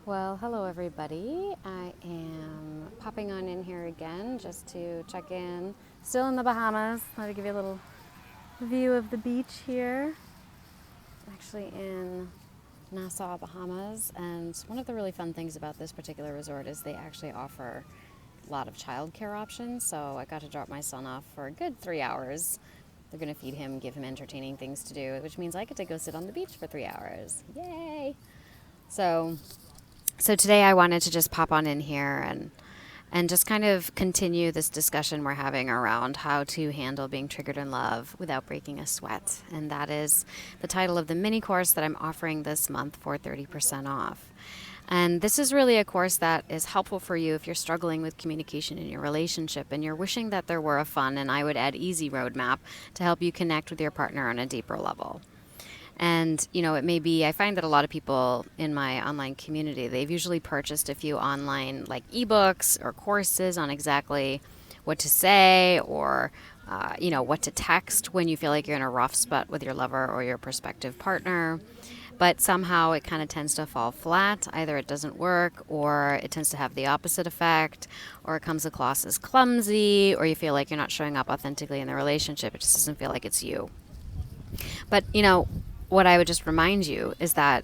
Well, hello everybody. I am popping on in here again just to check in. Still in the Bahamas. Let me give you a little view of the beach here. Actually in Nassau, Bahamas. And one of the really fun things about this particular resort is they actually offer a lot of childcare options. So I got to drop my son off for a good 3 hours. They're going to feed him, give him entertaining things to do, which means I get to go sit on the beach for 3 hours. Yay! So today I wanted to just pop on in here and just kind of continue this discussion we're having around how to handle being triggered in love without breaking a sweat. And that is the title of the mini course that I'm offering this month for 30% off. And this is really a course that is helpful for you if you're struggling with communication in your relationship and you're wishing that there were a fun, and I would add easy roadmap to help you connect with your partner on a deeper level. And, it may be, I find that a lot of people in my online community, they've usually purchased a few online like ebooks or courses on exactly what to say or, what to text when you feel like you're in a rough spot with your lover or your prospective partner. But somehow it kind of tends to fall flat. Either it doesn't work, or it tends to have the opposite effect, or it comes across as clumsy, or you feel like you're not showing up authentically in the relationship. It just doesn't feel like it's you. But, what I would just remind you is that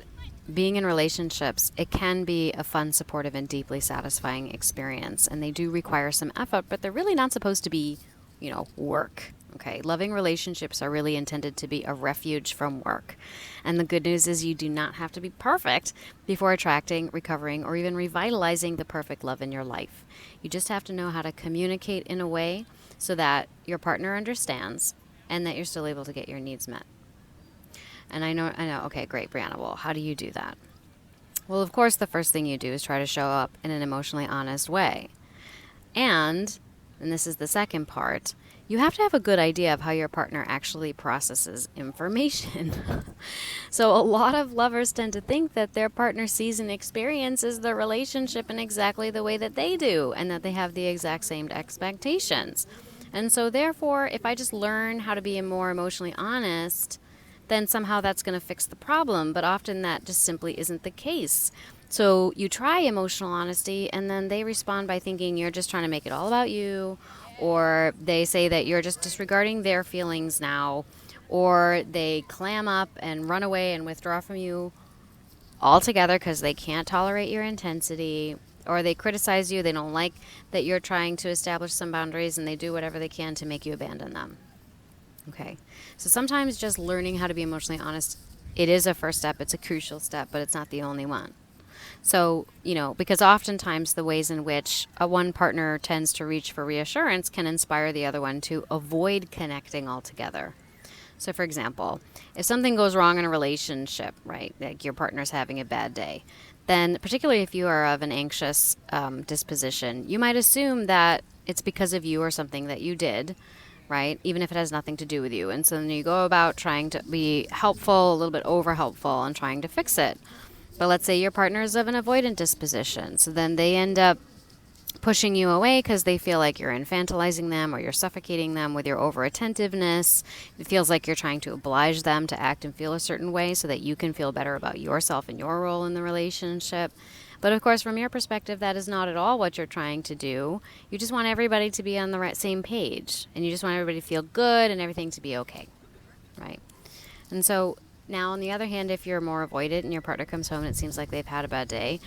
being in relationships, it can be a fun, supportive, and deeply satisfying experience. And they do require some effort, but they're really not supposed to be, work. Okay. Loving relationships are really intended to be a refuge from work. And the good news is you do not have to be perfect before attracting, recovering, or even revitalizing the perfect love in your life. You just have to know how to communicate in a way so that your partner understands and that you're still able to get your needs met. And I know, okay, great, Brianna. Well, how do you do that? Well, of course, the first thing you do is try to show up in an emotionally honest way. And this is the second part, you have to have a good idea of how your partner actually processes information. So a lot of lovers tend to think that their partner sees and experiences the relationship in exactly the way that they do, and that they have the exact same expectations. And so therefore, if I just learn how to be more emotionally honest, then somehow that's going to fix the problem. But often that just simply isn't the case. So you try emotional honesty, and then they respond by thinking you're just trying to make it all about you, or they say that you're just disregarding their feelings now, or they clam up and run away and withdraw from you altogether because they can't tolerate your intensity, or they criticize you. They don't like that you're trying to establish some boundaries, and they do whatever they can to make you abandon them. Okay, so sometimes just learning how to be emotionally honest, it is a first step, it's a crucial step, but it's not the only one. So, because oftentimes the ways in which one partner tends to reach for reassurance can inspire the other one to avoid connecting altogether. So, for example, if something goes wrong in a relationship, right, like your partner's having a bad day, then particularly if you are of an anxious disposition, you might assume that it's because of you or something that you did, right? Even if it has nothing to do with you. And so then you go about trying to be helpful, a little bit over helpful, and trying to fix it. But let's say your partner is of an avoidant disposition. So then they end up pushing you away because they feel like you're infantilizing them or you're suffocating them with your over-attentiveness. It feels like you're trying to oblige them to act and feel a certain way so that you can feel better about yourself and your role in the relationship. But of course, from your perspective, that is not at all what you're trying to do. You just want everybody to be on the same page, and you just want everybody to feel good and everything to be okay, right? And so now, on the other hand, if you're more avoidant and your partner comes home and it seems like they've had a bad day,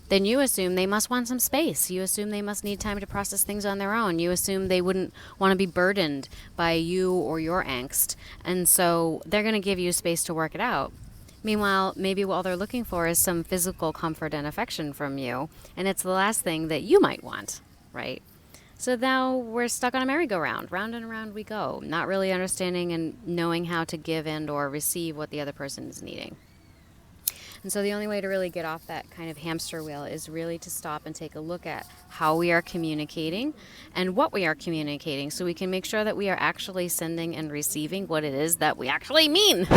then you assume they must want some space. You assume they must need time to process things on their own. You assume they wouldn't want to be burdened by you or your angst, and so they're going to give you space to work it out. Meanwhile, maybe what they're looking for is some physical comfort and affection from you, and it's the last thing that you might want, right? So now we're stuck on a merry-go-round. Round and around we go, not really understanding and knowing how to give and or receive what the other person is needing. And so the only way to really get off that kind of hamster wheel is really to stop and take a look at how we are communicating and what we are communicating, so we can make sure that we are actually sending and receiving what it is that we actually mean.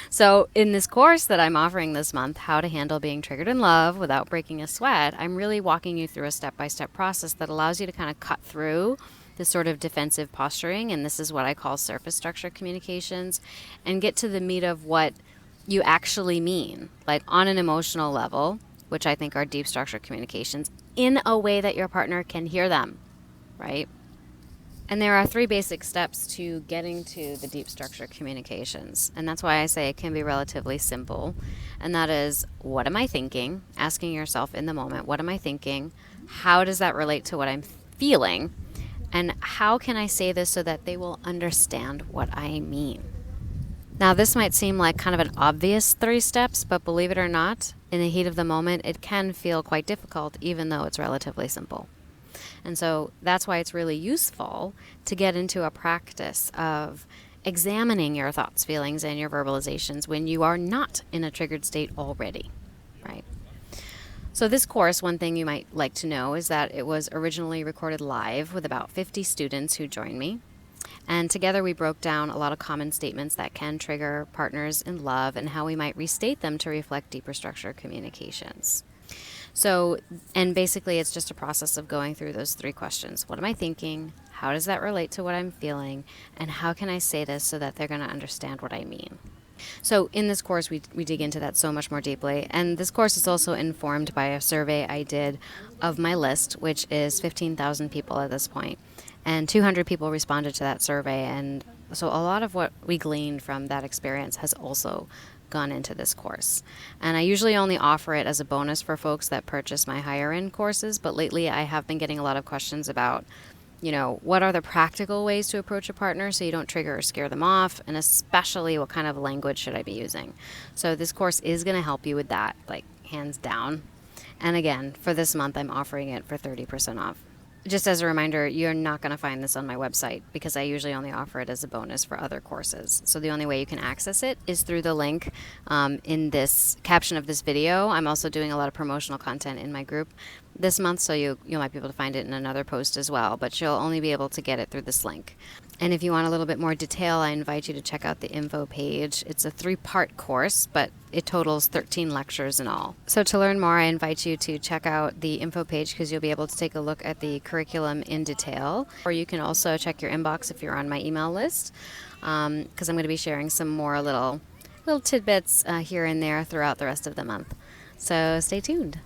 So in this course that I'm offering this month, How to Handle Being Triggered in Love Without Breaking a Sweat, I'm really walking you through a step-by-step process that allows you to kind of cut through this sort of defensive posturing, and this is what I call surface structure communications, and get to the meat of what you actually mean, like on an emotional level, which I think are deep structure communications, in a way that your partner can hear them, right? And there are 3 basic steps to getting to the deep structure communications. And that's why I say it can be relatively simple. And that is, what am I thinking? Asking yourself in the moment, what am I thinking? How does that relate to what I'm feeling? And how can I say this so that they will understand what I mean? Now, this might seem like kind of an obvious 3 steps, but believe it or not, in the heat of the moment, it can feel quite difficult, even though it's relatively simple. And so that's why it's really useful to get into a practice of examining your thoughts, feelings, and your verbalizations when you are not in a triggered state already, right? So this course, one thing you might like to know is that it was originally recorded live with about 50 students who joined me. And together we broke down a lot of common statements that can trigger partners in love and how we might restate them to reflect deeper structure communications. So, and basically it's just a process of going through those 3 questions. What am I thinking? How does that relate to what I'm feeling? And how can I say this so that they're going to understand what I mean? So in this course, we dig into that so much more deeply. And this course is also informed by a survey I did of my list, which is 15,000 people at this point. And 200 people responded to that survey. And so a lot of what we gleaned from that experience has also gone into this course. And I usually only offer it as a bonus for folks that purchase my higher end courses, but lately I have been getting a lot of questions about, what are the practical ways to approach a partner so you don't trigger or scare them off, and especially what kind of language should I be using. So this course is going to help you with that, like hands down. And again, for this month, I'm offering it for 30% off. Just as a reminder, you're not going to find this on my website because I usually only offer it as a bonus for other courses. So the only way you can access it is through the link in this caption of this video. I'm also doing a lot of promotional content in my group this month, so you might be able to find it in another post as well, but you'll only be able to get it through this link. And if you want a little bit more detail, I invite you to check out the info page. It's a 3-part course, but it totals 13 lectures in all. So to learn more, I invite you to check out the info page because you'll be able to take a look at the curriculum in detail. Or you can also check your inbox if you're on my email list, because I'm going to be sharing some more little tidbits here and there throughout the rest of the month. So stay tuned.